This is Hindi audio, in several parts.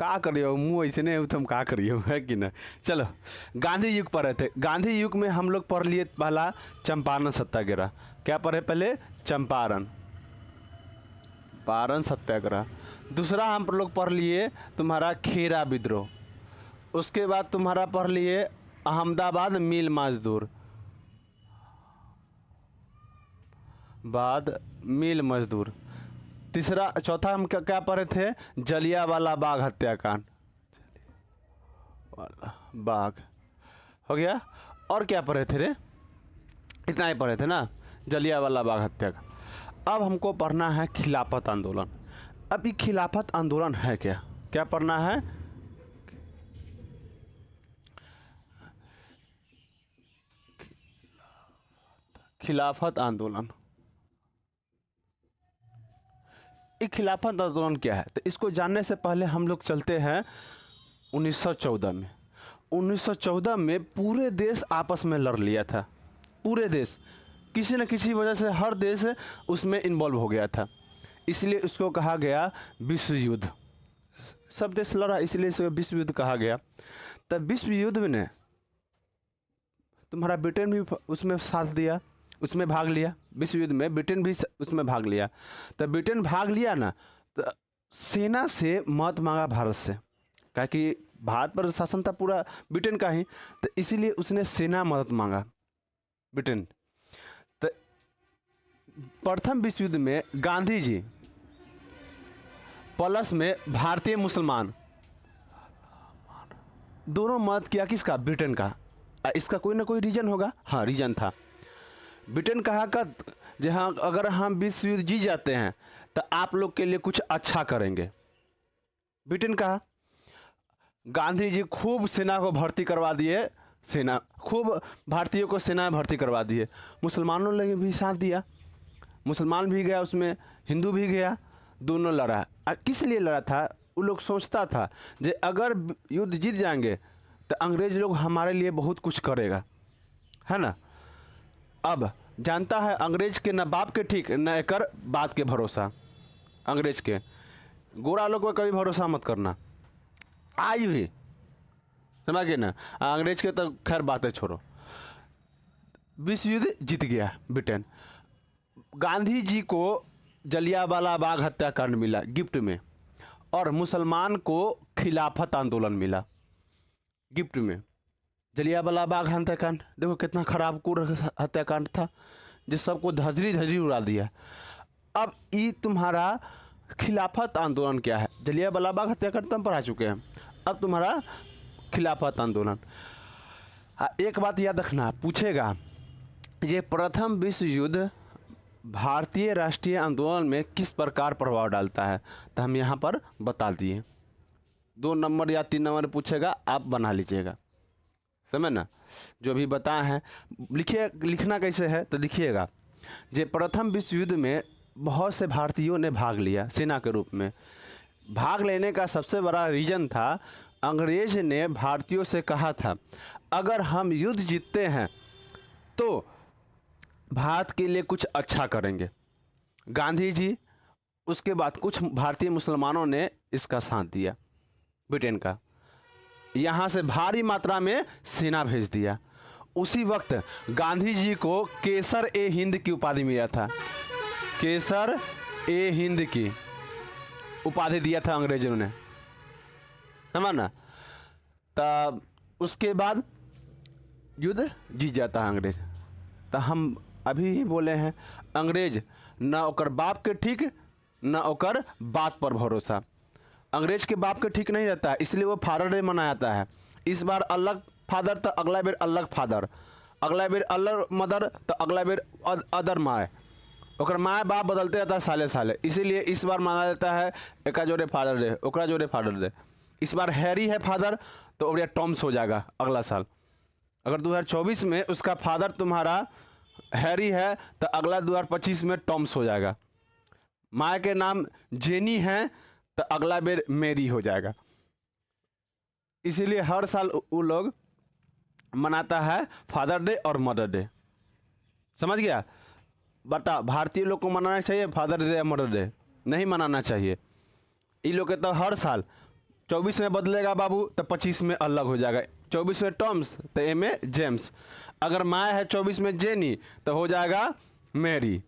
का करियो मुँह ऐसे नहीं तुम का करियो, है कि ना। चलो गांधी युग पढ़े थे। गांधी युग में हम लोग पढ़ लिए पहला चंपारण सत्याग्रह। क्या पढ़े पहले? चंपारण पारण सत्याग्रह। दूसरा हम लोग पढ़ लिए तुम्हारा खेरा विद्रोह। उसके बाद तुम्हारा पढ़ लिए अहमदाबाद मिल मजदूर, बाद मिल मजदूर। तीसरा चौथा हम क्या क्या पढ़े थे? जलियांवाला बाग हत्याकांड, बाग हो गया। और क्या पढ़े थे रे? इतना ही पढ़े थे ना, जलियांवाला बाग हत्याकांड। अब हमको पढ़ना है खिलाफत आंदोलन। अब ये खिलाफत आंदोलन है क्या? क्या पढ़ना है? खिलाफत आंदोलन। ये खिलाफत आंदोलन क्या है? तो इसको जानने से पहले हम लोग चलते हैं 1914 में। 1914 में पूरे देश आपस में लड़ लिया था। पूरे देश किसी न किसी वजह से हर देश उसमें इन्वॉल्व हो गया था, इसलिए उसको कहा गया विश्व युद्ध। सब देश लड़ा इसलिए इसको विश्व युद्ध कहा गया। तब विश्व युद्ध में तुम्हारा ब्रिटेन भी उसमें साथ दिया, उसमें भाग लिया। विश्व युद्ध में ब्रिटेन भी उसमें भाग लिया। तब ब्रिटेन भाग लिया ना, तो सेना से मत मांगा भारत से, कहा कि भारत पर शासन था पूरा ब्रिटेन का ही, तो इसीलिए उसने सेना मदद मांगा ब्रिटेन। तो प्रथम विश्व युद्ध में गांधी जी प्लस में भारतीय मुसलमान दोनों मदद किया। किसका? ब्रिटेन का। इसका कोई ना कोई रीजन होगा। हाँ, रीजन था। ब्रिटेन कहा का जहाँ अगर हम विश्व युद्ध जीत जाते हैं तो आप लोग के लिए कुछ अच्छा करेंगे, ब्रिटेन कहा। गांधी जी खूब सेना को भर्ती करवा दिए, सेना खूब भारतीयों को सेना में भर्ती करवा दिए। मुसलमानों ने भी साथ दिया, मुसलमान भी गया उसमें, हिंदू भी गया, दोनों लड़ा। किस लिए लड़ा था? वो लोग सोचता था कि अगर युद्ध जीत जाएंगे तो अंग्रेज लोग हमारे लिए बहुत कुछ करेगा, है ना। अब जानता है अंग्रेज के न बाप के ठीक न एकर बात के भरोसा। अंग्रेज के गोरा लोग पर कभी भरोसा मत करना, आज भी, समझ गए ना। अंग्रेज के तो खैर बातें छोड़ो। विश्व युद्ध जीत गया ब्रिटेन। गांधी जी को जलियांवाला बाग हत्याकांड मिला गिफ्ट में, और मुसलमान को खिलाफत आंदोलन मिला गिफ्ट में। जलियांवाला बाग हत्याकांड देखो कितना खराब क्रूर हत्याकांड था, जिस सबको धजरी धजरी उड़ा दिया। अब ये तुम्हारा खिलाफत आंदोलन क्या है? जलियांवाला बाग हत्याकांड तो हम पढ़ा चुके हैं। अब तुम्हारा खिलाफत आंदोलन। एक बात याद रखना, पूछेगा ये प्रथम विश्व युद्ध भारतीय राष्ट्रीय आंदोलन में किस प्रकार प्रभाव डालता है, तो हम यहाँ पर बता दिए। 2 नंबर या 3 नंबर पूछेगा, आप बना लीजिएगा, समझ ना। जो भी बताए हैं लिखिए। लिखना कैसे है तो लिखिएगा, जे प्रथम विश्व युद्ध में बहुत से भारतीयों ने भाग लिया सेना के रूप में। भाग लेने का सबसे बड़ा रीज़न था, अंग्रेज ने भारतीयों से कहा था अगर हम युद्ध जीतते हैं तो भारत के लिए कुछ अच्छा करेंगे। गांधी जी, उसके बाद कुछ भारतीय मुसलमानों ने इसका साथ दिया, ब्रिटेन का। यहाँ से भारी मात्रा में सेना भेज दिया। उसी वक्त गांधी जी को केसर ए हिंद की उपाधि मिला था। केसर ए हिंद की उपाधि दिया था अंग्रेजों ने, समझ ना। तब उसके बाद युद्ध जीत जाता है अंग्रेज। तो हम अभी ही बोले हैं, अंग्रेज न ओकर बाप के ठीक न ओकर बात पर भरोसा। अंग्रेज के बाप के ठीक नहीं रहता है, इसलिए वो फादर डे मनाया जाता है। इस बार अलग फादर तो अगला बेर अलग फादर, अगला बेर अलग मदर तो अगला बेर अदर माए। ओकर माए बाप बदलते रहता है साले साले, इसीलिए इस बार माना जाता है एका जोड़े फादर डे, ओकरा जोड़े फादर डे। इस बार हैरी है फादर तो ओरिया टॉम्स हो जाएगा अगला साल। अगर 2024 में उसका फादर तुम्हारा हैरी है तो अगला 2025 में टॉम्स हो जाएगा। माँ के नाम जेनी है तो अगला बेर मेरी हो जाएगा। इसीलिए हर साल वो लोग मनाता है फादर डे और मदर डे, समझ गया। बता, भारतीय लोग को मनाना चाहिए फादर डे या मदर डे? नहीं मनाना चाहिए। ये लोग के तो हर साल 24 में बदलेगा बाबू तो 25 में अलग हो जाएगा। 24 में टॉम्स तो ए में जेम्स। अगर माँ है 24 में जेनी तो हो जाएगा मैरी,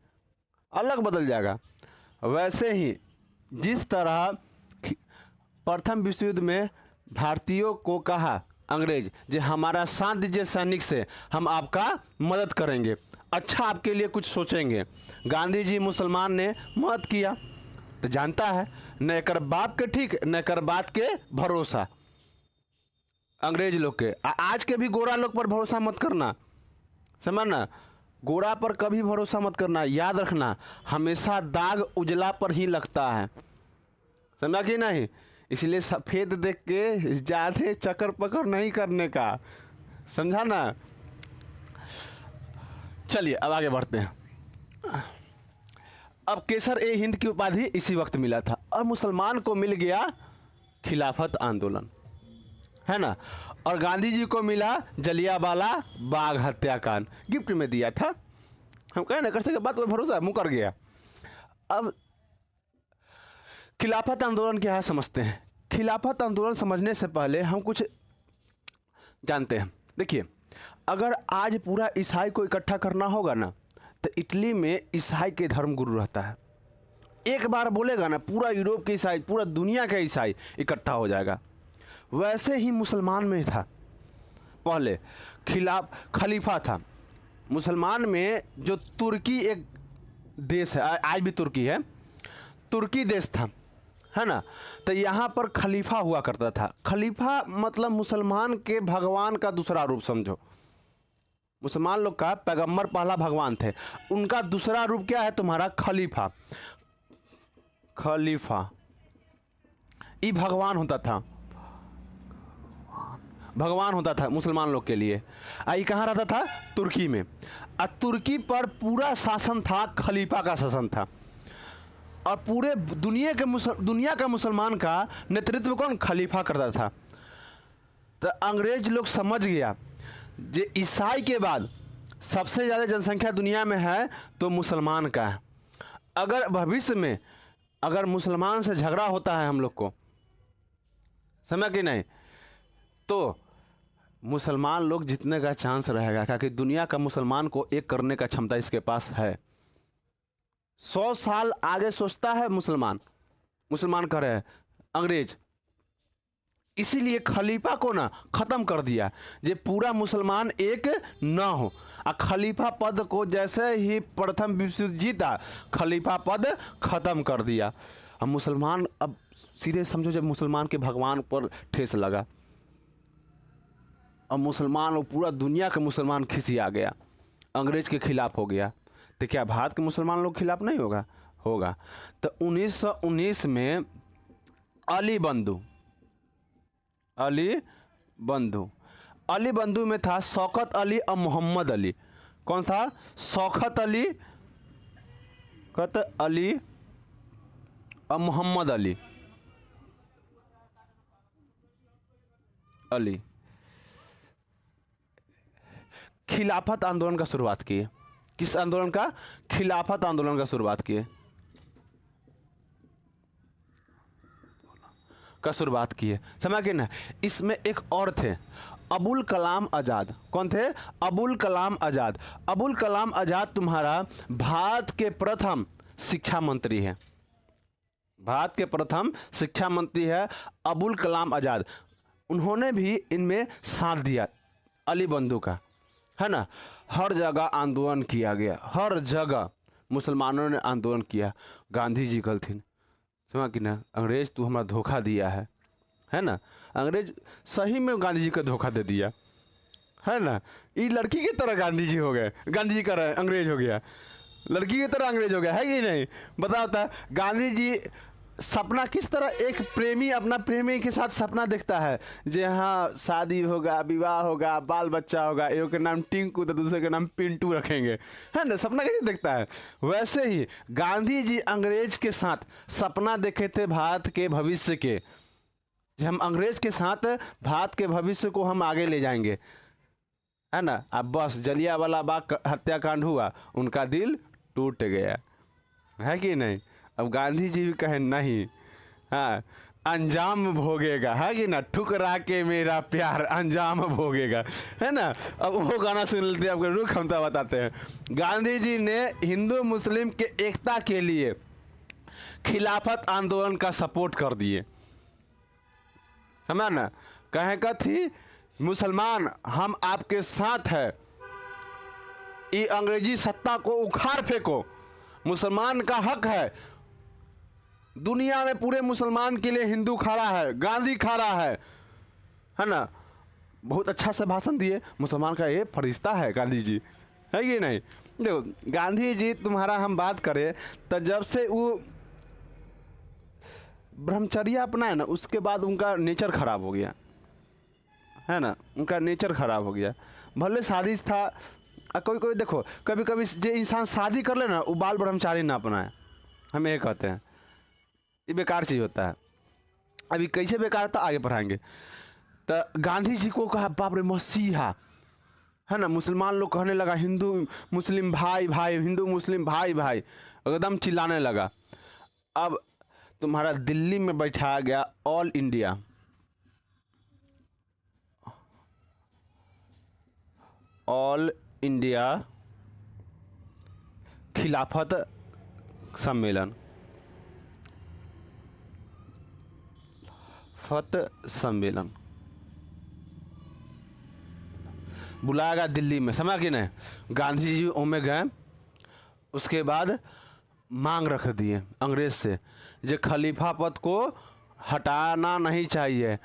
अलग बदल जाएगा। वैसे ही जिस तरह प्रथम विश्व युद्ध में भारतीयों को कहा अंग्रेज जे हमारा साथ दीजिए सैनिक से, हम आपका मदद करेंगे, अच्छा आपके लिए कुछ सोचेंगे। गांधी जी मुसलमान ने मदद किया तो जानता है न कर बाप के ठीक न कर बात के भरोसा। अंग्रेज लोग के आज के भी गोरा लोग पर भरोसा मत करना, समझना, गोरा पर कभी भरोसा मत करना। याद रखना हमेशा दाग उजला पर ही लगता है, समझा कि नहीं। इसलिए सफ़ेद देख के ज़्यादा चक्कर पकड़ नहीं करने का, समझा ना। चलिए अब आगे बढ़ते हैं। अब केसर ए हिंद की उपाधि इसी वक्त मिला था। अब मुसलमान को मिल गया खिलाफत आंदोलन, है ना, और गांधी जी को मिला जलियांवाला बाग हत्याकांड, गिफ्ट में दिया था। हम कहें ना कर सके बात पर भरोसा मुकर गया। अब खिलाफत आंदोलन क्या है समझते हैं। खिलाफत आंदोलन समझने से पहले हम कुछ जानते हैं। देखिए, अगर आज पूरा ईसाई को इकट्ठा करना होगा ना तो इटली में ईसाई के धर्म गुरु रहता है। एक बार बोलेगा ना पूरा यूरोप के ईसाई, पूरा दुनिया के ईसाई इकट्ठा हो जाएगा। वैसे ही मुसलमान में था, पहले खलीफा था। मुसलमान में जो तुर्की एक देश है, आज भी तुर्की है, तुर्की देश था, है ना, तो यहाँ पर खलीफा हुआ करता था। खलीफा मतलब मुसलमान के भगवान का दूसरा रूप समझो। मुसलमान लोग का पैगंबर पहला भगवान थे, उनका दूसरा रूप क्या है तुम्हारा खलीफा। खलीफा ये भगवान होता था, भगवान होता था मुसलमान लोग के लिए। ये कहाँ रहता था? तुर्की में। तुर्की पर पूरा शासन था, खलीफा का शासन था, और पूरे दुनिया का मुसलमान का नेतृत्व कौन? खलीफा करता था। तो अंग्रेज लोग समझ गया जे ईसाई के बाद सबसे ज़्यादा जनसंख्या दुनिया में है तो मुसलमान का है। अगर भविष्य में अगर मुसलमान से झगड़ा होता है हम लोग को, समझ कि नहीं, तो मुसलमान लोग जीतने का चांस रहेगा, क्योंकि दुनिया का मुसलमान को एक करने का क्षमता इसके पास है। 100 साल आगे सोचता है मुसलमान कर रहे हैं अंग्रेज। इसीलिए खलीफा को ना खत्म कर दिया, जे पूरा मुसलमान एक ना हो। खलीफा पद को जैसे ही प्रथम विश्व युद्ध जीता, खलीफा पद खत्म कर दिया। अब मुसलमान, अब सीधे समझो जब मुसलमान के भगवान पर ठेस लगा, अब मुसलमान और पूरा दुनिया का मुसलमान खिसिया गया, अंग्रेज के खिलाफ हो गया। तो क्या भारत के मुसलमान लोग खिलाफ नहीं होगा। तो 1919 में अली बंधु में था शौकत अली और मोहम्मद अली। कौन था? शौकत अली और मोहम्मद अली खिलाफत आंदोलन का शुरुआत किए। किस आंदोलन का? खिलाफत आंदोलन का शुरुआत किए। समझ गए ना। इसमें एक और थे, अबुल कलाम आज़ाद। कौन थे? अबुल कलाम आज़ाद। अबुल कलाम आज़ाद तुम्हारा भारत के प्रथम शिक्षा मंत्री है। भारत के प्रथम शिक्षा मंत्री है अबुल कलाम आज़ाद। उन्होंने भी इनमें साथ दिया, अली बंधु का, है ना। हर जगह आंदोलन किया गया, हर जगह मुसलमानों ने आंदोलन किया। गांधी जी गलथिन, समझ कि ना, अंग्रेज तू हमारा धोखा दिया है ना। अंग्रेज सही में गांधी जी का धोखा दे दिया, है ना। ये लड़की की तरह गांधी जी हो गए, गांधी जी का अंग्रेज हो गया, लड़की की तरह अंग्रेज हो गया, है कि नहीं? बताता गांधी जी सपना किस तरह एक प्रेमी अपना प्रेमी के साथ सपना देखता है, जे हाँ शादी होगा, विवाह होगा, बाल बच्चा होगा, एक के नाम टिंकू तो दूसरे के नाम पिंटू रखेंगे, है ना। सपना कैसे देखता है? वैसे ही गांधी जी अंग्रेज के साथ सपना देखे थे भारत के भविष्य के, हम अंग्रेज के साथ भारत के भविष्य को हम आगे ले जाएंगे, है ना। अब बस जलियांवाला बाग हत्याकांड हुआ, उनका दिल टूट गया, है कि नहीं। अब गांधी जी भी कहें नहीं, हाँ, अंजाम भोगेगा, है कि ना, ठुकरा के मेरा प्यार अंजाम भोगेगा, है ना। अब वो गाना सुन लेते हैं, आपको रुख हम तो बताते हैं। गांधी जी ने हिंदू मुस्लिम के एकता के लिए खिलाफत आंदोलन का सपोर्ट कर दिए, समझा ना। कहे का थी, मुसलमान हम आपके साथ है, ये अंग्रेजी सत्ता को उखाड़ फेंको, मुसलमान का हक है, दुनिया में पूरे मुसलमान के लिए हिंदू खड़ा है, गांधी खड़ा है ना। बहुत अच्छा से भाषण दिए, मुसलमान का ये फरिश्ता है गांधी जी, है कि नहीं। देखो गांधी जी तुम्हारा हम बात करें तो जब से वो ब्रह्मचर्य अपनाए ना, उसके बाद उनका नेचर खराब हो गया, है ना, उनका नेचर खराब हो गया। भले शादी था, कोई कोई देखो कभी कभी जो इंसान शादी कर ले ना, वो बाल ब्रह्मचारी ना अपनाए, हम ये कहते हैं, ये बेकार चीज़ होता है। अभी कैसे बेकार था आगे पढ़ाएंगे। तो गांधी जी को कहा बाप रे मसीहा, है ना। मुसलमान लोग कहने लगा हिंदू मुस्लिम भाई भाई, हिंदू मुस्लिम भाई भाई, एकदम चिल्लाने लगा। अब तुम्हारा दिल्ली में बैठाया गया ऑल इंडिया खिलाफत सम्मेलन, बुलाया गया दिल्ली में, समझा कि नहीं। गांधी जी ओमे गए, उसके बाद मांग रख दिए अंग्रेज से, जो खलीफा पद को हटाना नहीं चाहिए,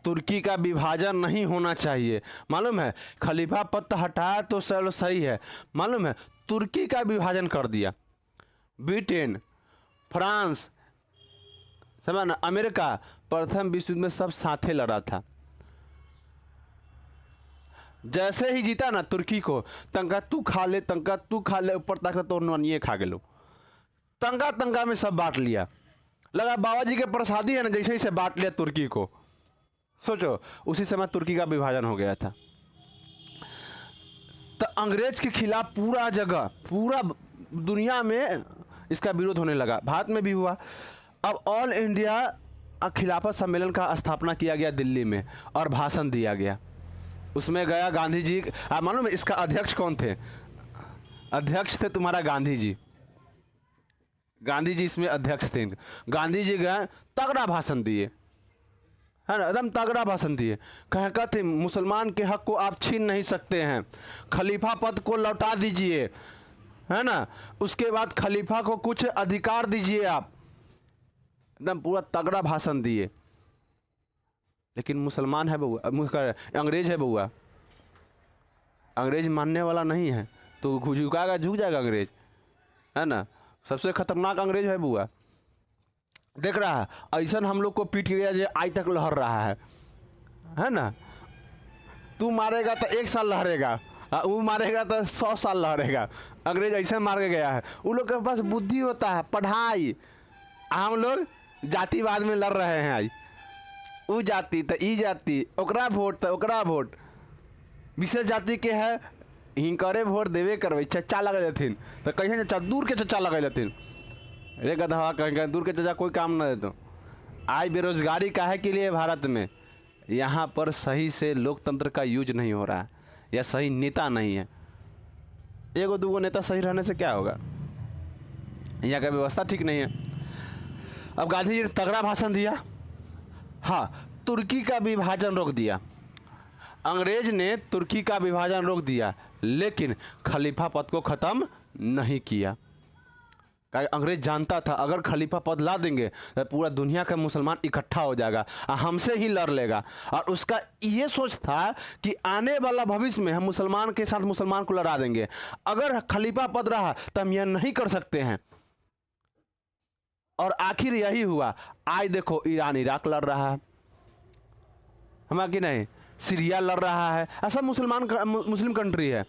तुर्की का विभाजन नहीं होना चाहिए, मालूम है। खलीफा पद तो हटाया तो चलो सही है, मालूम है, तुर्की का विभाजन कर दिया। ब्रिटेन, फ्रांस, समझा ना, अमेरिका प्रथम विश्व युद्ध में सब साथे लड़ा था। जैसे ही जीता ना तुर्की को, तंका तू खा ले, तंका तू खा ले, ऊपर तक तो ये खा गेलो, तंगा तंगा में सब बांट लिया। लगा बाबा जी के प्रसादी है ना, जैसे ही से बांट लिया तुर्की को। सोचो उसी समय तुर्की का विभाजन हो गया था। तो अंग्रेज के खिलाफ पूरा जगह, पूरा दुनिया में इसका विरोध होने लगा, भारत में भी हुआ। अब ऑल इंडिया खिलाफत सम्मेलन का स्थापना किया गया दिल्ली में, और भाषण दिया गया। उसमें गया गांधी जी, आप मालूम है इसका अध्यक्ष कौन थे? अध्यक्ष थे तुम्हारा गांधी जी। गांधी जी इसमें अध्यक्ष थे। गांधी जी गए, तगड़ा भाषण दिए, है ना, एकदम तगड़ा भाषण दिए। कहते मुसलमान के हक को आप छीन नहीं सकते हैं, खलीफा पद को लौटा दीजिए, है ना, उसके बाद खलीफा को कुछ अधिकार दीजिए आप, एकदम पूरा तगड़ा भाषण दिए। लेकिन मुसलमान है बउआ, अंग्रेज है बउआ, अंग्रेज मानने वाला नहीं है, तो झुकाएगा, झुक जाएगा अंग्रेज, है ना। सबसे खतरनाक अंग्रेज है बुआ, देख रहा है ऐसा हम लोग को पीट गया जो आज तक लहर रहा है ना। तू मारेगा तो 1 साल लहरेगा, वो मारेगा तो 100 साल लहरेगा। अंग्रेज ऐसे मार के गया है। वो लोग के पास बुद्धि होता है, पढ़ाई। हम लोग जातिवाद में लड़ रहे हैं आज, वो जाति तो ई जाति, ओकरा वोट तो ओकरा वोट, विशेष जाति के है हिंकरे वोट देवे करवे, चचा लगे रहथिन तो कहीं चचा दूर के चचा लगे रहथिन, अरे गधा कहीं दूर के चचा कोई काम ना देते। आज बेरोजगारी काहे के लिए भारत में, यहाँ पर सही से लोकतंत्र का यूज नहीं हो रहा है, या सही नेता नहीं है। एगो दूगो नेता सही रहने से क्या होगा, यहाँ का व्यवस्था ठीक नहीं है। अब गांधी जी ने तगड़ा भाषण दिया, हाँ, तुर्की का विभाजन रोक दिया। अंग्रेज ने तुर्की का विभाजन रोक दिया, लेकिन खलीफा पद को ख़त्म नहीं किया। अंग्रेज जानता था अगर खलीफा पद ला देंगे तो पूरा दुनिया का मुसलमान इकट्ठा हो जाएगा, हमसे ही लड़ लेगा। और उसका ये सोच था कि आने वाला भविष्य में हम मुसलमान के साथ मुसलमान को लड़ा देंगे। अगर खलीफा पद रहा तो हम यह नहीं कर सकते हैं, और आखिर यही हुआ। आज देखो ईरान इराक लड़ रहा है, हमारा कि नहीं, सीरिया लड़ रहा है, ऐसा मुस्लिम कंट्री है।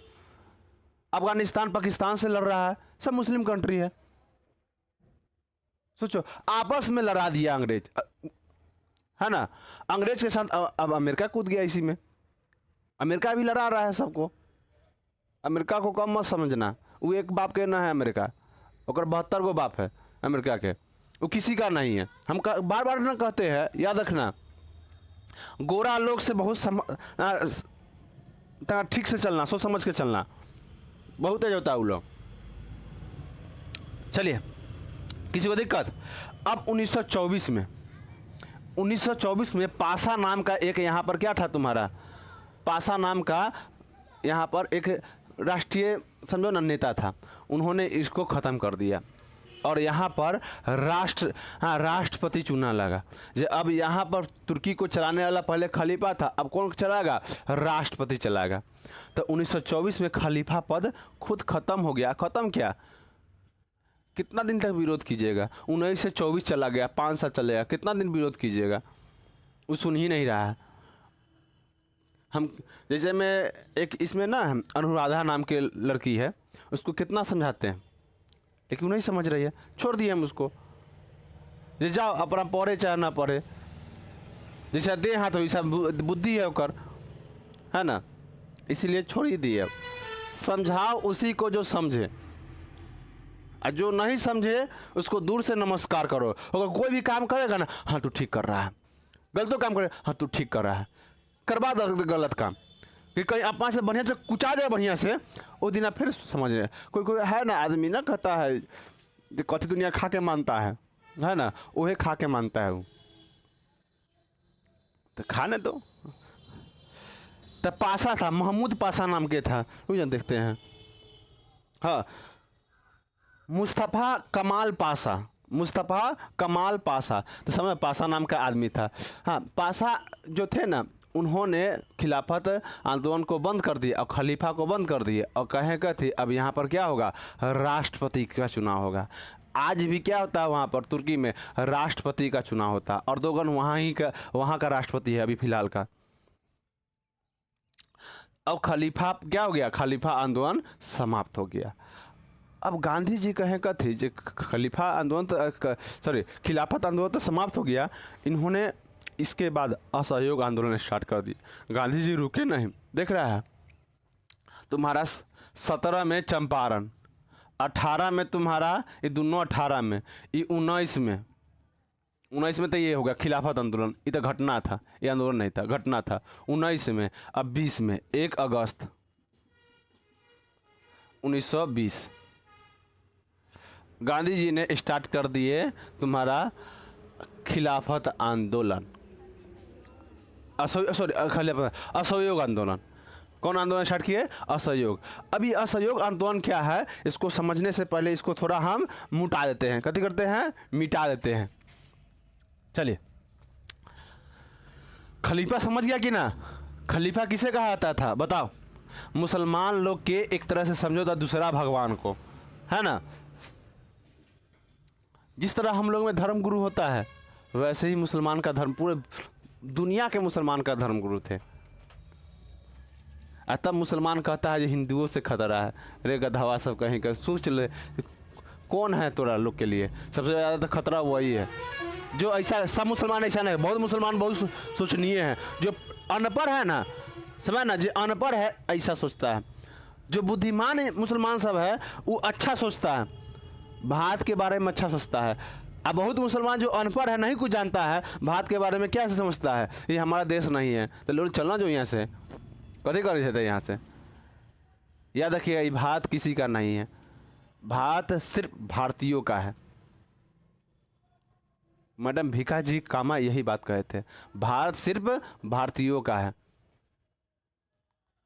अफगानिस्तान पाकिस्तान से लड़ रहा है, सब मुस्लिम कंट्री है। सोचो आपस में लड़ा दिया अंग्रेज, है ना। अंग्रेज के साथ अब अमेरिका कूद गया इसी में, अमेरिका भी लड़ा रहा है सबको। अमेरिका को कम मत समझना, वो एक बाप के ना है अमेरिका, और 72 गो बाप है अमेरिका के। वो किसी का नहीं है। हम बार बार ना कहते हैं, याद रखना, गोरा लोग से बहुत ठीक से चलना, सोच समझ के चलना, बहुत तेज होता है वो लोग। चलिए, किसी को दिक्कत? अब 1924 में पासा नाम का एक यहाँ पर क्या था तुम्हारा, पासा नाम का यहाँ पर एक राष्ट्रीय समझो ना नेता था, उन्होंने इसको ख़त्म कर दिया और यहाँ पर राष्ट्रपति चुना लगा। जो अब यहाँ पर तुर्की को चलाने वाला पहले खलीफा था, अब कौन चलाएगा? राष्ट्रपति चलाएगा। तो 1924 में खलीफा पद खुद खत्म हो गया। खत्म क्या, कितना दिन तक विरोध कीजिएगा? 19 से 24 चला गया, 5 साल चलेगा, कितना दिन विरोध कीजिएगा? वो सुन ही नहीं रहा है। हम जैसे मैं एक इसमें ना अनुराधा नाम के लड़की है, उसको कितना समझाते हैं, लेकिन वो नहीं समझ रही है, छोड़ दिए हम उसको। जे जाओ अपना पढ़े चाहे ना पढ़े, जैसा दे हाथ हो वैसा बुद्धि है ओकर, है ना, इसीलिए छोड़ ही दिए। समझाओ उसी को जो समझे, और जो नहीं समझे उसको दूर से नमस्कार करो। अगर कोई भी काम करेगा ना, हाँ तू ठीक कर रहा है, गलत काम करे, हाँ तू ठीक कर रहा है, करवा दो गलत काम, कि कहीं अपना से बढ़िया से कुचा जाए बढ़िया से, वो दिन आप फिर समझ रहे। कोई कोई है ना आदमी ना कहता है जो कथी दुनिया खा के मानता है ना, वही खा के मानता है वो, तो खाने दो। तो पासा था, महमूद पासा नाम के था, वो जन देखते हैं। हाँ, मुस्तफ़ा कमाल पासा, तो समय पासा नाम का आदमी था। हाँ, पासा जो थे ना, उन्होंने खिलाफत आंदोलन को बंद कर दिया और खलीफा को बंद कर दिए और कहें कि थी अब यहाँ पर क्या होगा, राष्ट्रपति का चुनाव होगा। आज भी क्या होता है वहाँ पर तुर्की में, राष्ट्रपति का चुनाव होता है। अर्दोगन वहाँ का राष्ट्रपति है अभी फिलहाल का। अब खलीफा क्या हो गया, खलीफा आंदोलन समाप्त हो गया। अब गांधी जी कहें का थी जो खलीफा आंदोलन खिलाफत आंदोलन तो समाप्त हो गया, इन्होंने इसके बाद असहयोग आंदोलन स्टार्ट कर दी। गांधी जी रुके नहीं, देख रहा है तुम्हारा 17 में चंपारण, 18 में तुम्हारा ये दोनों, 18 में ये 19 में तो ये होगा खिलाफत आंदोलन, ये तो घटना था, ये आंदोलन नहीं था, घटना था। 19 में, अब 20 में 1 अगस्त 1920 गांधी जी ने स्टार्ट कर दिए तुम्हारा खिलाफत आंदोलन, असहयोग आंदोलन। कौन आंदोलन स्टार्ट किए? असहयोग। अभी असहयोग आंदोलन क्या है, इसको समझने से पहले इसको थोड़ा हम मिटा देते हैं। कथी करते हैं? मिटा देते हैं। चलिए, खलीफा समझ गया कि ना? खलीफा किसे कहा जाता था बताओ? मुसलमान लोग के एक तरह से समझो तो दूसरा भगवान को, है ना। जिस तरह हम लोग में धर्म गुरु होता है, वैसे ही मुसलमान का धर्म, पूरे दुनिया के मुसलमान का धर्म गुरु थे। तब मुसलमान कहता है जो हिंदुओं से खतरा है, रे गधवा सब कहीं का, सोच ले कौन है तोरा लोग के लिए सबसे ज़्यादा तो खतरा वही है। जो ऐसा, सब मुसलमान ऐसा नहीं, बहुत मुसलमान बहुत सोचनीय है। जो अनपढ़ है ना, समझ ना, जो अनपढ़ है ऐसा सोचता है। जो बुद्धिमान मुसलमान सब है वो अच्छा सोचता है, भारत के बारे में अच्छा सोचता है। अब बहुत मुसलमान जो अनपढ़ है, नहीं कुछ जानता है, भारत के बारे में क्या समझता है, ये हमारा देश नहीं है, तो लोग चलना जो यहाँ से कथी कर रहे थे यहाँ से। याद रखिएगा, ये भारत किसी का नहीं है, भारत सिर्फ भारतीयों का है। मैडम भिखा जी कामा यही बात कहे थे, भारत सिर्फ भारतीयों का है।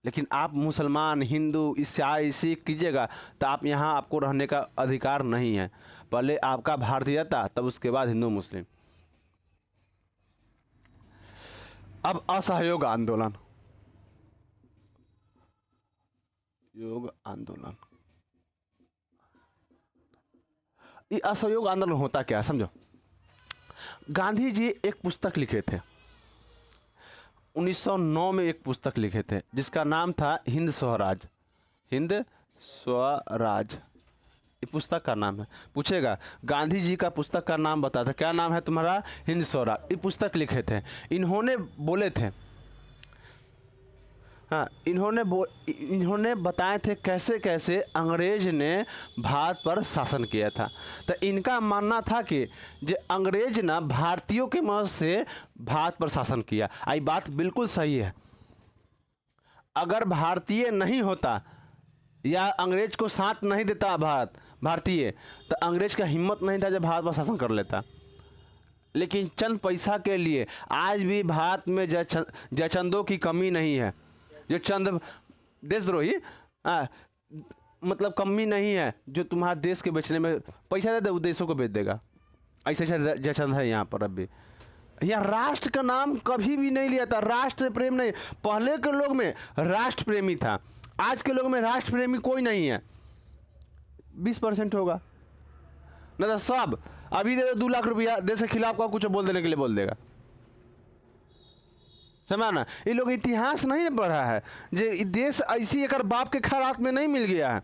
लेकिन आप मुसलमान, हिंदू, ईसाई, सिख कीजिएगा तो आप यहाँ, आपको रहने का अधिकार नहीं है। पहले आपका भारतीयता, तब उसके बाद हिंदू मुस्लिम। अब असहयोग आंदोलन, ये असहयोग आंदोलन होता क्या समझो। गांधी जी एक पुस्तक लिखे थे 1909 में, एक पुस्तक लिखे थे जिसका नाम था हिंद स्वराज। हिंद स्वराज ये पुस्तक का नाम है। पूछेगा गांधी जी का पुस्तक का नाम बता था, क्या नाम है तुम्हारा? हिंद स्वराज। ये पुस्तक लिखे थे, इन्होंने बोले थे हाँ, इन्होंने बताए थे कैसे कैसे अंग्रेज ने भारत पर शासन किया था। तो इनका मानना था कि जो अंग्रेज ना भारतीयों के मदद से भारत पर शासन किया। आई बात बिल्कुल सही है। अगर भारतीय नहीं होता या अंग्रेज को साथ नहीं देता भारतीय, तो अंग्रेज का हिम्मत नहीं था जब भारत पर शासन कर लेता। लेकिन चंद पैसा के लिए आज भी भारत में जयचंदों की कमी नहीं है। जो चंद देशद्रोही मतलब कमी नहीं है, जो तुम्हारे देश के बेचने में पैसा दे दे, देशों को बेच देगा। ऐसे जयचंद है यहाँ पर। अब भी यहाँ राष्ट्र का नाम कभी भी नहीं लिया था, राष्ट्र प्रेम नहीं। पहले के लोग में राष्ट्र प्रेमी था, आज के लोग में राष्ट्र प्रेमी कोई नहीं है। 20% होगा ना, तो सब अभी दे 2 लाख रुपया देश के खिलाफ का कुछ बोल देने के लिए बोल देगा। समझा ना? ये लोग इतिहास नहीं पढ़ा है, जे देश ऐसी एक बाप के खैरात में नहीं मिल गया है।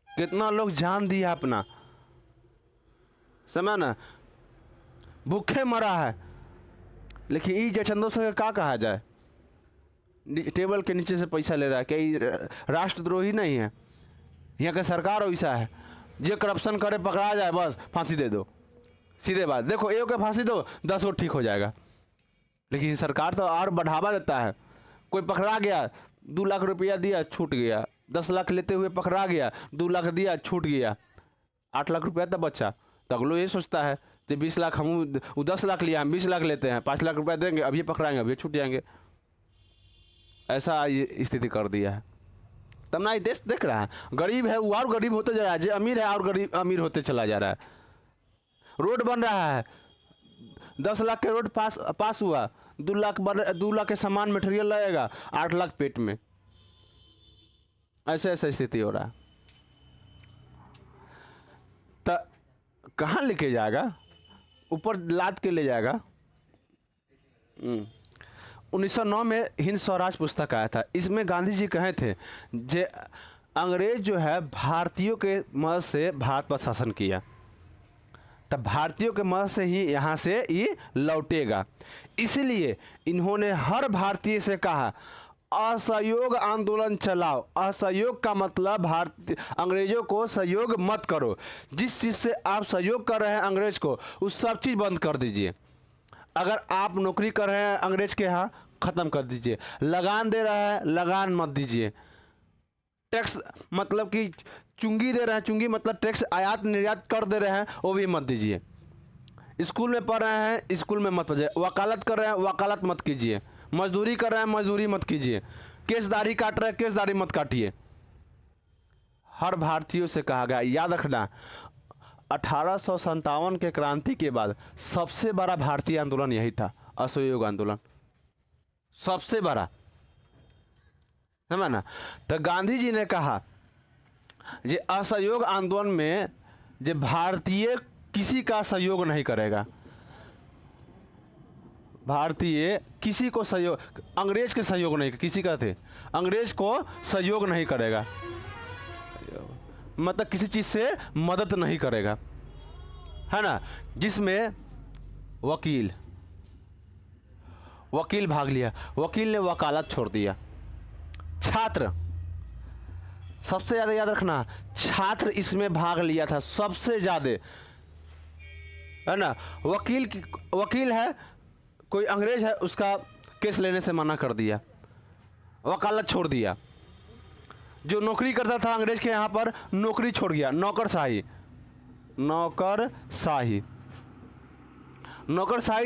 कितना लोग जान दिया अपना, समझा ना, भूखे मरा है। लेकिन ये जयचंदों से क्या कहा जाए, टेबल के नीचे से पैसा ले रहा है, क्या ये राष्ट्रद्रोही नहीं है? यहाँ का सरकार वैसा है, जो करप्शन करे पकड़ा जाए बस फांसी दे दो, सीधे बात। देखो एक को फांसी दो 10 और ठीक हो जाएगा। लेकिन सरकार तो और बढ़ावा देता है। कोई पकड़ा गया, 2 लाख रुपया दिया छूट गया, 10 लाख लेते हुए पकड़ा गया, 2 लाख दिया छूट गया, 8 लाख रुपया तब बचा। तो अगलो ये सोचता है कि 20 लाख हम 10 लाख लिया, हम 20 लाख लेते हैं, 5 लाख रुपया देंगे, अभी पकड़ाएंगे, अभी छूट जाएंगे। ऐसा ये स्थिति कर दिया है। तब ना ये देश देख रहा है, गरीब है वो और गरीब होते जा रहा है, जो अमीर है और गरीब अमीर होते चला जा रहा है। रोड बन रहा है, 10 लाख के रोड पास हुआ, 2 लाख के सामान मटेरियल लगेगा, 8 लाख पेट में। ऐसे ऐसे स्थिति हो रहा है। तो कहाँ लेके जाएगा, ऊपर लाद के ले जाएगा। 1909 में हिंद स्वराज पुस्तक आया था। इसमें गांधी जी कहे थे जे अंग्रेज जो है भारतीयों के मदद से भारत पर शासन किया, तब भारतीयों के मदद से ही यहाँ से ये लौटेगा। इसलिए इन्होंने हर भारतीय से कहा असहयोग आंदोलन चलाओ। असहयोग का मतलब भारतीय अंग्रेजों को सहयोग मत करो। जिस चीज़ से आप सहयोग कर रहे हैं अंग्रेज को, उस सब चीज़ बंद कर दीजिए। अगर आप नौकरी कर रहे हैं अंग्रेज के यहाँ, ख़त्म कर दीजिए। लगान दे रहा है, लगान मत दीजिए। टैक्स मतलब कि चुंगी दे रहे हैं, चुंगी मतलब टैक्स आयात निर्यात कर दे रहे हैं, वो भी मत दीजिए। स्कूल में पढ़ रहे हैं, स्कूल में मत पढ़िए। वकालत कर रहे हैं, वकालत मत कीजिए। मजदूरी कर रहे हैं, मजदूरी मत कीजिए। केसदारी काट रहे हैं, केसदारी मत काटिए। हर भारतीयों से कहा गया, याद रखना, 1857 के क्रांति के बाद सबसे बड़ा भारतीय आंदोलन यही था, असहयोग आंदोलन, सबसे बड़ा, समझा ना। तो गांधी जी ने कहा ये असहयोग आंदोलन में जो भारतीय किसी का सहयोग नहीं करेगा, भारतीय किसी को सहयोग, अंग्रेज के सहयोग नहीं, किसी का थे, अंग्रेज को सहयोग नहीं करेगा, मतलब किसी चीज़ से मदद नहीं करेगा, है ना। जिसमें वकील भाग लिया, वकील ने वकालत छोड़ दिया। छात्र, सबसे ज़्यादा याद रखना, छात्र इसमें भाग लिया था सबसे ज़्यादा, है ना। वकील है, कोई अंग्रेज है, उसका केस लेने से मना कर दिया, वकालत छोड़ दिया। जो नौकरी करता था अंग्रेज के यहाँ पर, नौकरी छोड़ गया, नौकरशाही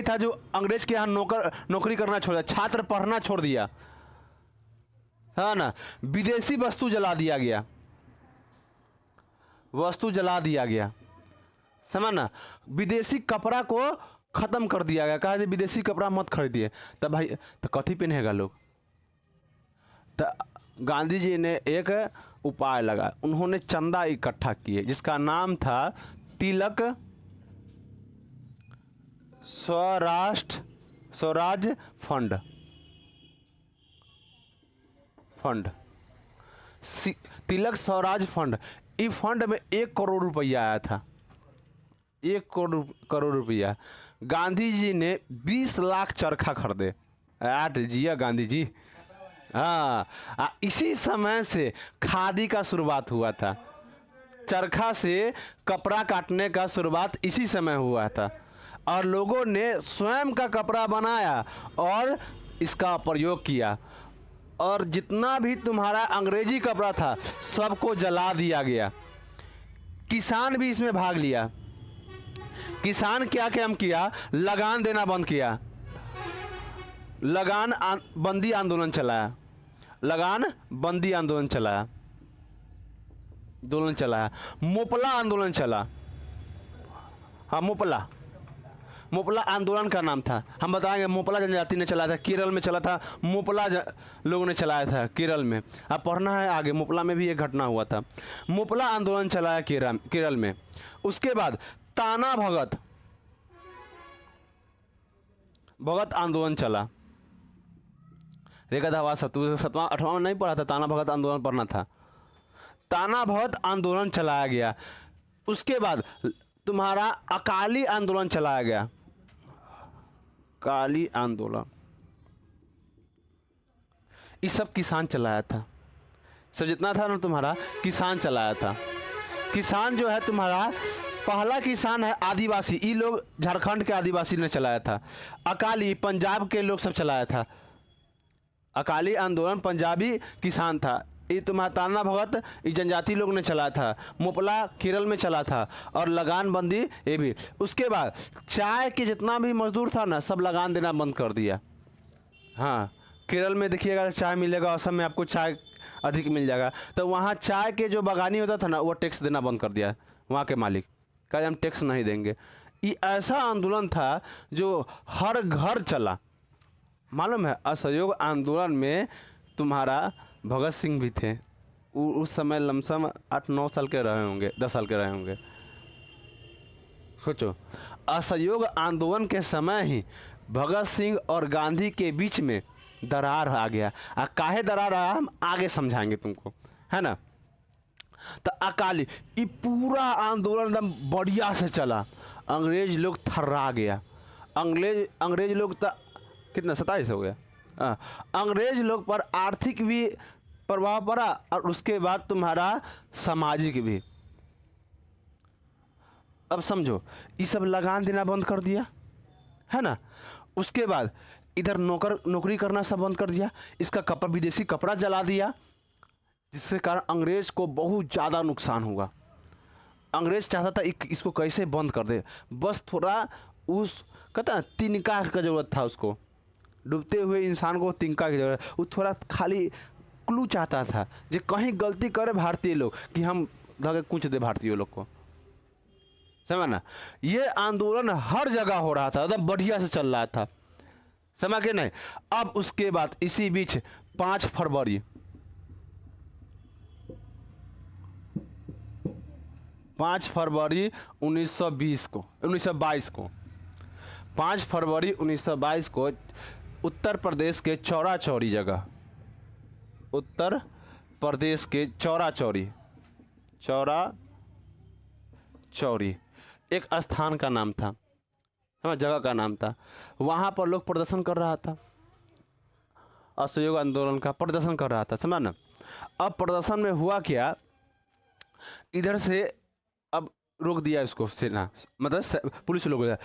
था जो अंग्रेज के यहाँ नौकरी करना छोड़ दिया। छात्र पढ़ना छोड़ दिया, है ना। विदेशी वस्तु जला दिया गया, समझ ना। विदेशी कपड़ा को खत्म कर दिया गया, कहा विदेशी कपड़ा मत खरीदिए। तब भाई तो कथी पहनेगा लोग। तो गांधी जी ने एक उपाय लगा, उन्होंने चंदा इकट्ठा किए, जिसका नाम था तिलक स्वराज फंड। तिलक स्वराज फंड, इस फंड में 1 करोड़ रुपया आया था, 1 करोड़ रुपया। गांधी जी ने 20 लाख चरखा खरीदे। जिया गांधी जी, हाँ, इसी समय से खादी का शुरुआत हुआ था। चरखा से कपड़ा काटने का शुरुआत इसी समय हुआ था और लोगों ने स्वयं का कपड़ा बनाया और इसका प्रयोग किया। और जितना भी तुम्हारा अंग्रेजी कपड़ा था सबको जला दिया गया। किसान भी इसमें भाग लिया। किसान क्या काम किया, लगान देना बंद किया, बंदी आंदोलन चलाया, लगान बंदी आंदोलन चलाया, मोपला आंदोलन चला। हाँ, मोपला मोपला आंदोलन का नाम था। हम बताएंगे मोपला जनजाति ने चलाया था, केरल में चला था, मोपला लोगों ने चलाया था केरल में। अब पढ़ना है आगे, मोपला में भी एक घटना हुआ था। मोपला आंदोलन चलाया केरल में। उसके बाद ताना भगत आंदोलन चला। रेखा धावा सतवां 8वां में नहीं पढ़ा था, ताना भगत आंदोलन पढ़ना था। ताना भगत आंदोलन चलाया गया। उसके बाद तुम्हारा अकाली आंदोलन चलाया गया। काली आंदोलन ये सब किसान चलाया था। सब जितना था ना तुम्हारा किसान चलाया था। किसान जो है तुम्हारा पहला किसान है आदिवासी, ये लोग झारखंड के आदिवासी ने चलाया था। अकाली पंजाब के लोग सब चलाया था। अकाली आंदोलन पंजाबी किसान था। ये तुम्हारा ताना भगत ये जनजाति लोग ने चला था। मोपला केरल में चला था और लगान बंदी ये भी। उसके बाद चाय के जितना भी मजदूर था ना सब लगान देना बंद कर दिया। हाँ, केरल में देखिएगा चाय मिलेगा, असम में आपको चाय अधिक मिल जाएगा। तो वहाँ चाय के जो बागानी होता था ना वो टैक्स देना बंद कर दिया। वहाँ के मालिक कहा हम टैक्स नहीं देंगे। ये ऐसा आंदोलन था जो हर घर चला। मालूम है, असहयोग आंदोलन में तुम्हारा भगत सिंह भी थे। उस समय लमसम 8-9 साल के रहे होंगे, 10 साल के रहे होंगे। सोचो, असहयोग आंदोलन के समय ही भगत सिंह और गांधी के बीच में दरार आ गया। काहे दरार आया हम आगे समझाएंगे तुमको, है ना। तो अकाली ये पूरा आंदोलन एकदम बढ़िया से चला। अंग्रेज लोग थर्रा गया। अंग्रेज लोग तो कितना 27 हो गया। अंग्रेज लोग पर आर्थिक भी प्रभाव पड़ा और उसके बाद तुम्हारा सामाजिक भी। अब समझो, ये सब लगान देना बंद कर दिया, है ना। उसके बाद इधर नौकरी करना सब बंद कर दिया। इसका कपड़ा, विदेशी कपड़ा जला दिया, जिसके कारण अंग्रेज को बहुत ज़्यादा नुकसान हुआ। अंग्रेज चाहता था इसको कैसे बंद कर दे, बस थोड़ा उस कहता तिनका का ज़रूरत था उसको। डूबते हुए इंसान को तिनका की जरूरत, वो थोड़ा खाली क्लू चाहता था जो कहीं गलती करे भारतीय लोग कि हम धके कूच दे भारतीय लोग को, समझ ना। ये आंदोलन हर जगह हो रहा था, एकदम बढ़िया से चल रहा था, समझ के नहीं। अब उसके बाद इसी बीच 5 फरवरी 1922 को 5 फरवरी 1922 को उत्तर प्रदेश के चौरा चौरी जगह, उत्तर प्रदेश के चौरा चौरी एक स्थान का नाम था, जगह का नाम था। वहाँ पर लोग प्रदर्शन कर रहा था, असहयोग आंदोलन का प्रदर्शन कर रहा था, समझ ना। अब प्रदर्शन में हुआ क्या, इधर से अब रोक दिया इसको सेना, मतलब पुलिस लोग।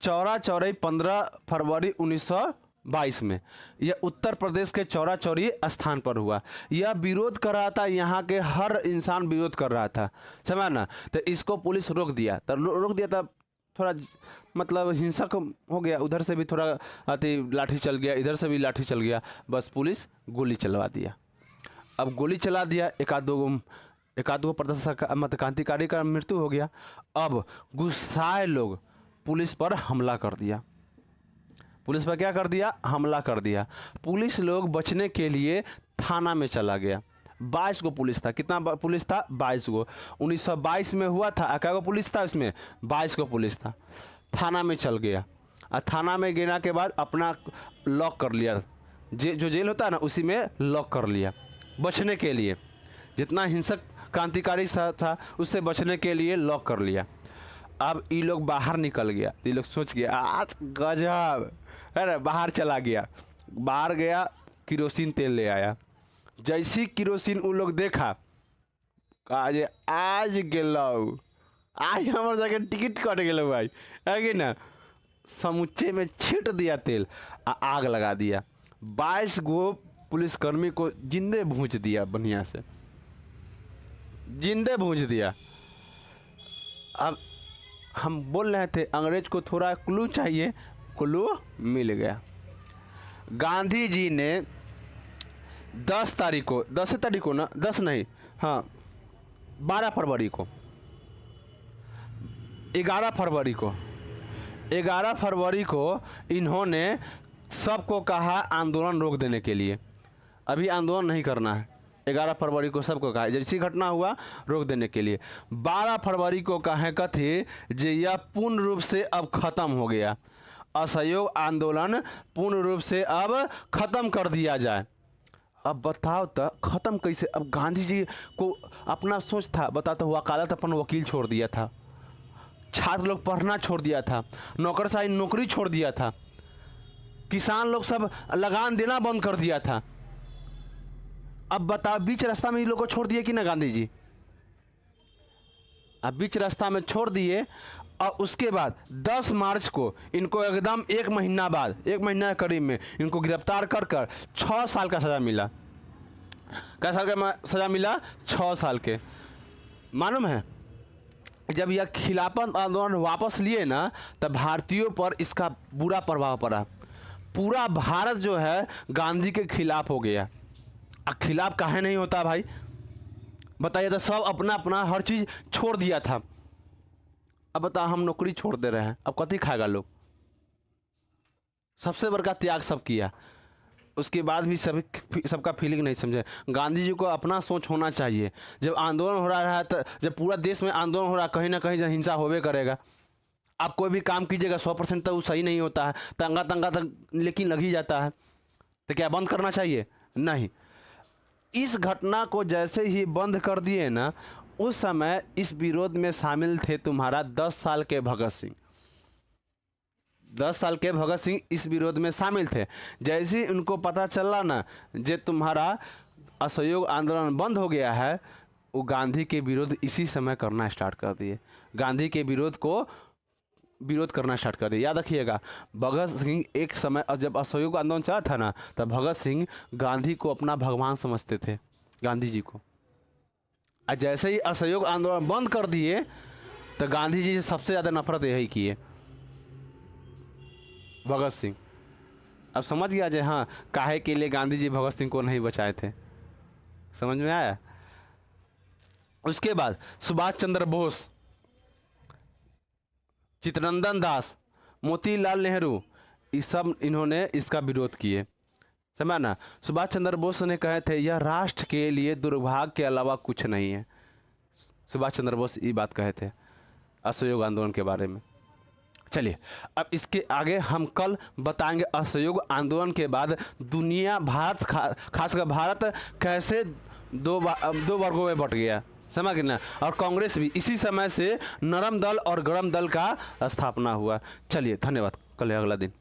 चौरा चौरी 15 फरवरी 1922 में यह उत्तर प्रदेश के चौरा चौरी स्थान पर हुआ। यह विरोध कर रहा था, यहाँ के हर इंसान विरोध कर रहा था, समझ ना। तो इसको पुलिस रोक दिया, तो रोक दिया तब थोड़ा मतलब हिंसक हो गया। उधर से भी थोड़ा लाठी चल गया, इधर से भी लाठी चल गया, बस पुलिस गोली चलवा दिया। अब गोली चला दिया, एक आध दो प्रदर्शक मत क्रांतिकारी का मृत्यु हो गया। अब गुस्साए लोग पुलिस पर हमला कर दिया। पुलिस पर क्या कर दिया, हमला कर दिया। पुलिस लोग बचने के लिए थाना में चला गया। 22 को पुलिस था, कितना पुलिस था, 22 को। 1922 में हुआ था, क्या को पुलिस था उसमें, 22 को पुलिस था। थाना में चल गया और थाना में गिरने के बाद अपना लॉक कर लिया, जो जेल होता है ना उसी में लॉक कर लिया, बचने के लिए। जितना हिंसक क्रांतिकारी था उससे बचने के लिए लॉक कर लिया। अब ये लोग बाहर निकल गया, ये लोग सोच गया आज गजब, अरे बाहर चला गया, बाहर गया किरोसिन तेल ले आया। जैसी किरोसिन उन लोग देखा, कहा जे आज गेलौ, आज हमारे जाके टिकट कट गेलौ भाई, है कि ना। समुच्चे में छीट दिया तेल, आग लगा दिया। 22 गो पुलिसकर्मी को जिंदे भूंज दिया, बढ़िया से जिंदे भूंज दिया। अब हम बोल रहे थे अंग्रेज को थोड़ा क्लू चाहिए, क्लू मिल गया। गांधी जी ने 10 तारीख को, 10 तारीख को ना, 10 नहीं, हाँ 12 फरवरी को, 11 फरवरी को, 11 फरवरी को इन्होंने सबको कहा आंदोलन रोक देने के लिए। अभी आंदोलन नहीं करना है। 11 फरवरी को सबको कहा, जैसी घटना हुआ रोक देने के लिए। 12 फरवरी को कहे कथे जे यह पूर्ण रूप से अब खत्म हो गया, असहयोग आंदोलन पूर्ण रूप से अब खत्म कर दिया जाए। अब बताओ तो खत्म कैसे। अब गांधी जी को अपना सोच था, बताता हुआ वकालत अपन वकील छोड़ दिया था, छात्र लोग पढ़ना छोड़ दिया था, नौकरशाही नौकरी छोड़ दिया था, किसान लोग सब लगान देना बंद कर दिया था। अब बताओ बीच रास्ता में इन लोगों को छोड़ दिए कि ना गांधी जी। अब बीच रास्ता में छोड़ दिए और उसके बाद 10 मार्च को इनको एकदम 1 महीना बाद, 1 महीना के करीब में इनको गिरफ्तार कर 6 साल का सज़ा मिला। क्या साल का सज़ा मिला? 6 साल के। मालूम है जब यह खिलाफत आंदोलन वापस लिए ना, तब भारतीयों पर इसका बुरा प्रभाव पड़ा। पूरा भारत जो है गांधी के खिलाफ हो गया। खिलाफ काहे नहीं होता भाई, बताइए। तो सब अपना अपना हर चीज़ छोड़ दिया था। अब बता, हम नौकरी छोड़ दे रहे हैं, अब कथी खाएगा लोग। सबसे बड़का त्याग सब किया, उसके बाद भी सबका फीलिंग नहीं समझे। गांधी जी को अपना सोच होना चाहिए। जब आंदोलन हो रहा है, तो जब पूरा देश में आंदोलन हो रहा है, कहीं ना कहीं हिंसा होवे करेगा। आप कोई भी काम कीजिएगा 100% तो वो सही नहीं होता है, तंगा तंगा तक लेकिन लग ही जाता है। तो क्या बंद करना चाहिए? नहीं। इस घटना को जैसे ही बंद कर दिए ना, उस समय इस विरोध में शामिल थे तुम्हारा 10 साल के भगत सिंह। 10 साल के भगत सिंह इस विरोध में शामिल थे। जैसे ही उनको पता चला ना जे तुम्हारा असहयोग आंदोलन बंद हो गया है, वो गांधी के विरोध इसी समय करना स्टार्ट कर दिए। गांधी के विरोध करना स्टार्ट कर दिया। याद रखिएगा, भगत सिंह एक समय जब असहयोग आंदोलन चला था ना, तब भगत सिंह गांधी को अपना भगवान समझते थे, गांधी जी को। और जैसे ही असहयोग आंदोलन बंद कर दिए, तो गांधी जी से सबसे ज़्यादा नफरत यही किए भगत सिंह। अब समझ गया जे हाँ काहे के लिए गांधी जी भगत सिंह को नहीं बचाए थे। समझ में आया? उसके बाद सुभाष चंद्र बोस, चित्तरंजन दास, मोतीलाल नेहरू, ये सब इन्होंने इसका विरोध किए। समझा ना? सुभाष चंद्र बोस ने कहे थे यह राष्ट्र के लिए दुर्भाग्य के अलावा कुछ नहीं है। सुभाष चंद्र बोस ये बात कहे थे असहयोग आंदोलन के बारे में। चलिए अब इसके आगे हम कल बताएंगे असहयोग आंदोलन के बाद दुनिया, भारत खासकर भारत कैसे दो वर्गों में बट गया। समझ गए ना? और कांग्रेस भी इसी समय से नरम दल और गरम दल का स्थापना हुआ। चलिए धन्यवाद, कल है अगला दिन।